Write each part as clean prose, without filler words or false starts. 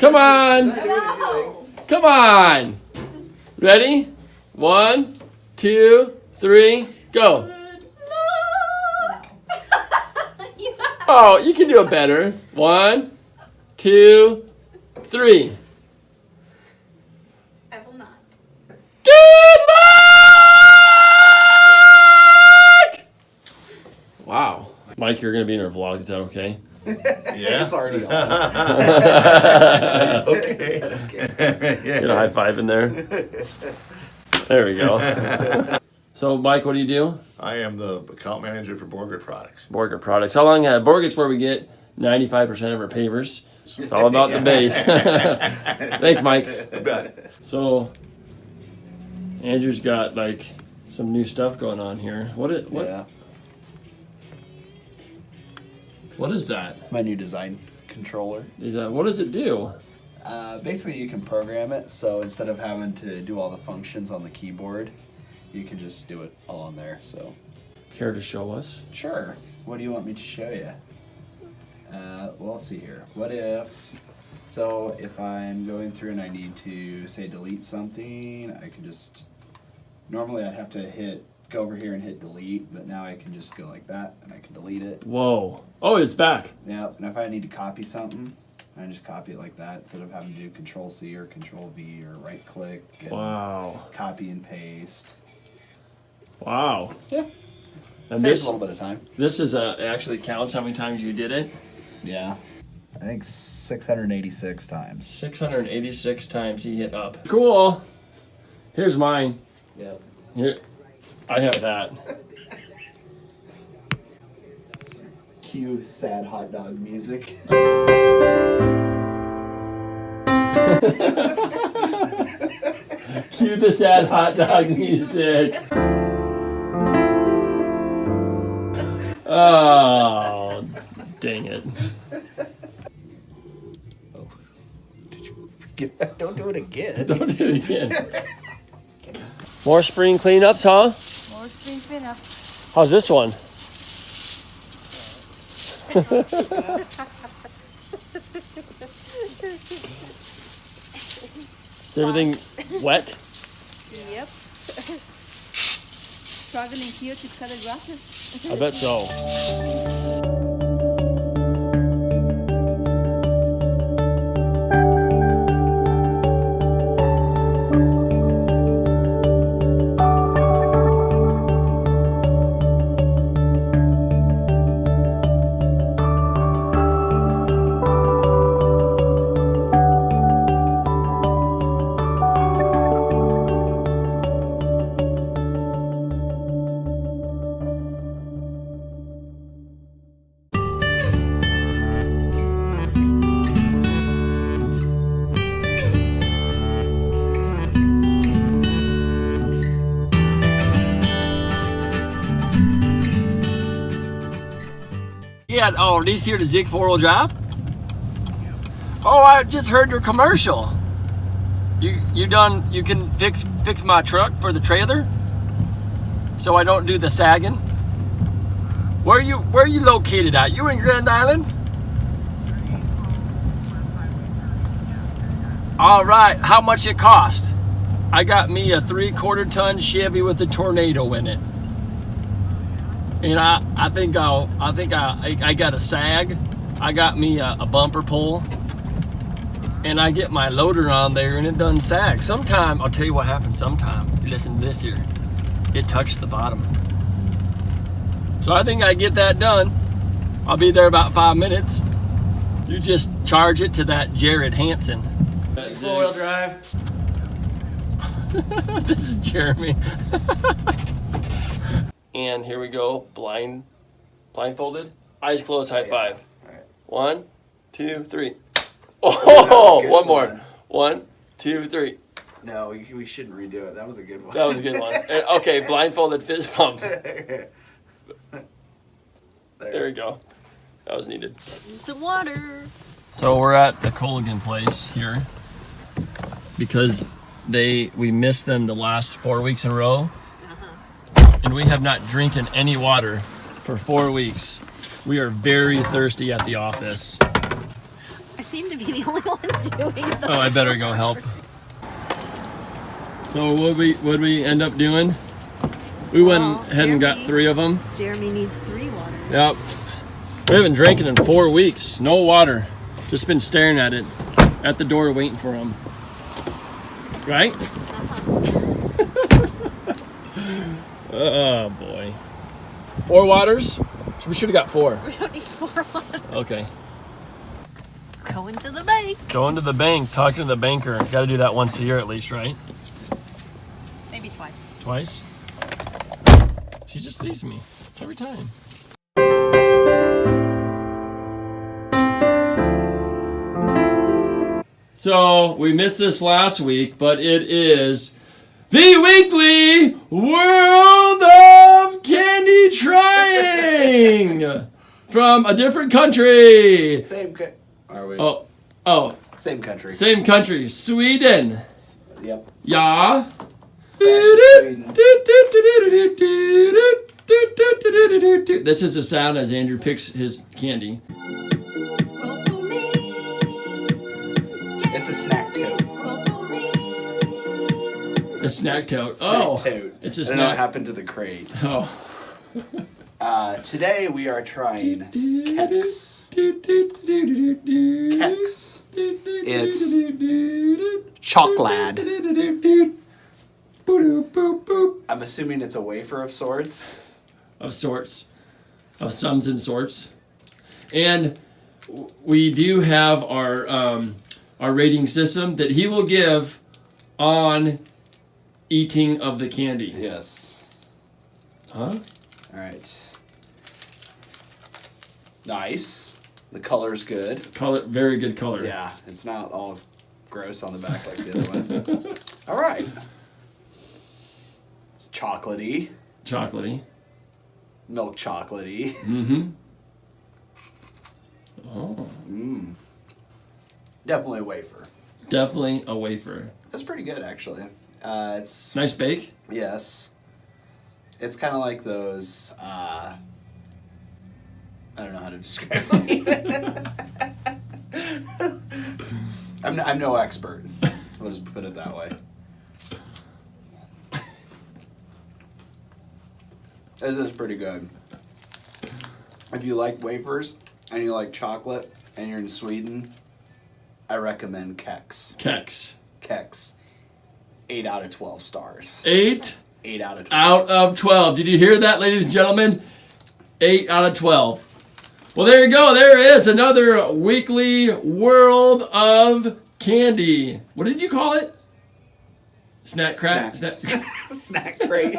Come on. Come on. Ready? 1, 2, 3, go. Oh, you can do it better. 1, 2, 3. I will not. Good luck! Wow. Mike, you're going to be in our vlog. Is that okay? Yeah. It's already on. That's okay. Get a high five in there. There we go. So, Mike, what do you do? I am the account manager for Borgert Products. Borgert Products. How long? Borgert's where we get 95% of our pavers. It's all about the base. Thanks, Mike. I bet. So, Andrew's got like some new stuff going on here. What? Yeah. What is that? It's my new design controller. What does it do? Basically, you can program it, so instead of having to do all the functions on the keyboard, you can just do it all on there. So, Care to show us? sure. What do you want me to show you? Well, let's see here. What if? So, if I'm going through and I need to say delete something, I can just. Normally, I'd have to go over here and hit delete, but now I can just go like that and I can delete it. Whoa! Oh, it's back. Yep. And if I need to copy something, I just copy it like that instead of having to do Control C or Control V or right click and Wow! copy and paste. Wow! Yeah. And Saves this a little bit of time. this is actually counts how many times you did it. Yeah. I think 686 times. 686 times he hit up. Cool. Here's mine. Yep. Here, I have that. Cue sad hot dog music. Cue the sad hot dog music. Oh, dang it. Oh. Did you forget that? Don't do it again. Don't do it again. More spring cleanups, huh? More spring cleanup. How's this one? Is everything wet? Yep. Struggling here to cut the grasses. I bet so. Yeah, oh, these here the Zig 4-wheel drive? Oh, I just heard your commercial. You can fix my truck for the trailer? So I don't do the sagging? Where are you located at? You in Grand Island? All right, how much it cost? I got me a 3/4 ton Chevy with a tornado in it. And I think I got a sag. I got me a bumper pull, and I get my loader on there, and it doesn't sag. Sometime I'll tell you what happens. Sometime, listen to this here, it touched the bottom. So I think I get that done. I'll be there about 5 minutes. You just charge it to that Jared Hansen. 4-wheel drive. This is Jeremy. And here we go, blindfolded, eyes closed, high five. All right. 1, 2, 3. Oh, one more. 1, 2, 3. No, we shouldn't redo it. That was a good one. That was a good one. Okay, blindfolded fist pump. There There we go. That was needed. Need some water. So we're at the Colligan place here because we missed them the last 4 weeks in a row. And we have not drinking any water for 4 weeks. We are very thirsty at the office. I seem to be the only one doing this. Oh, I better go help. So what'd we end up doing? We went ahead and got Jeremy- 3 of them. Jeremy needs 3 waters. Yep. We haven't drank it in 4 weeks. No water. Just been staring at it at the door waiting for him. Right? Oh boy. 4 waters? We should have got 4. We don't need 4 waters. Okay. Going to the bank. Going to the bank, talking to the banker. Got to do that once a year at least, right? Maybe twice. Twice? She just leaves me every time. So we missed this last week, but it is the weekly World of Candy Trying from a different country. Are we? Oh, Same country. same country, Sweden. Yep. Yeah. Sweden. This is the sound as Andrew picks his candy. It's a snack tote. A snack tote. Snack Oh, tote. it's a I don't know what snack. happened to the crate. Oh. Today we are trying Kex. Kex. It's chocolate. I'm assuming it's a wafer of sorts. Of sorts. Of sums and sorts. And we do have our rating system that he will give on eating of the candy. Yes. Huh? All right. Nice. The color's good. Color, very good color. Yeah, it's not all gross on the back like the other one. All right. It's chocolatey. Chocolatey. Milk chocolatey. Mm-hmm. Oh. Definitely a wafer. Definitely a wafer. That's pretty good, actually. It's Nice bake. yes. It's kind of like those. I don't know how to describe it. I'm no expert. We'll just put it that way. This is pretty good. If you like wafers and you like chocolate and you're in Sweden, I recommend Kex. Kex. Kex. 8 out of 12 stars. 8 8 out of 12. out of 12. Did you hear that, ladies and gentlemen? 8 out of 12. Well, there you go. There is another weekly World of Candy. What did you call it? Snack crack? Snack crate.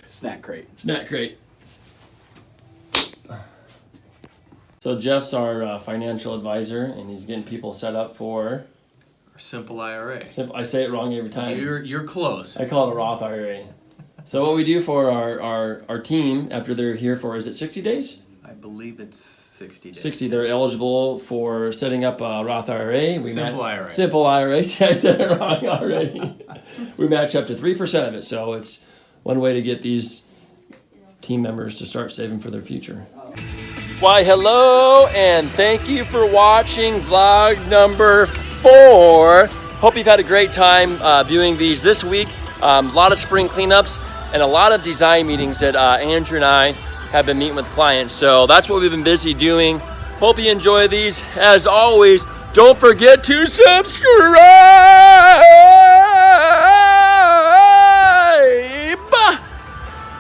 Snack crate. Snack crate. So Jeff's our financial advisor, and he's getting people set up for. Simple IRA. I say it wrong every time. You're close. I call it a Roth IRA. So what we do for our team after they're here for, is it 60 days? I believe it's 60 days. 60. They're eligible for setting up a Roth IRA. Simple IRA. Simple IRA. I said it wrong already. We match up to 3% of it. So it's one way to get these team members to start saving for their future. Why, hello, and thank you for watching vlog number 4. Hope you've had a great time viewing these this week. A lot of spring cleanups and a lot of design meetings that Andrew and I have been meeting with clients. So that's what we've been busy doing. Hope you enjoy these. As always, don't forget to subscribe.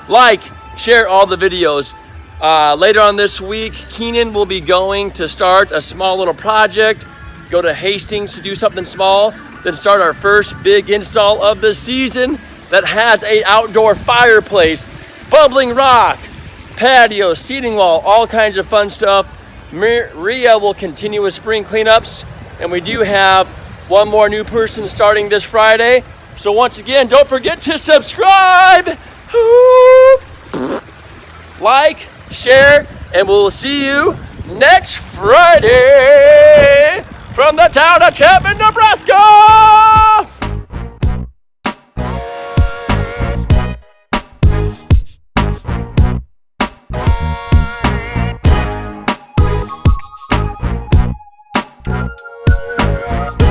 Like, share all the videos. Later on this week, Keenan will be going to start a small little project, go to Hastings to do something small, then start our first big install of the season that has an outdoor fireplace, bubbling rock, patio, seating wall, all kinds of fun stuff. Maria will continue with spring cleanups, and we do have one more new person starting this Friday. So once again, don't forget to subscribe, like, share, and we'll see you next Friday from the town of Chapman, Nebraska! Bye.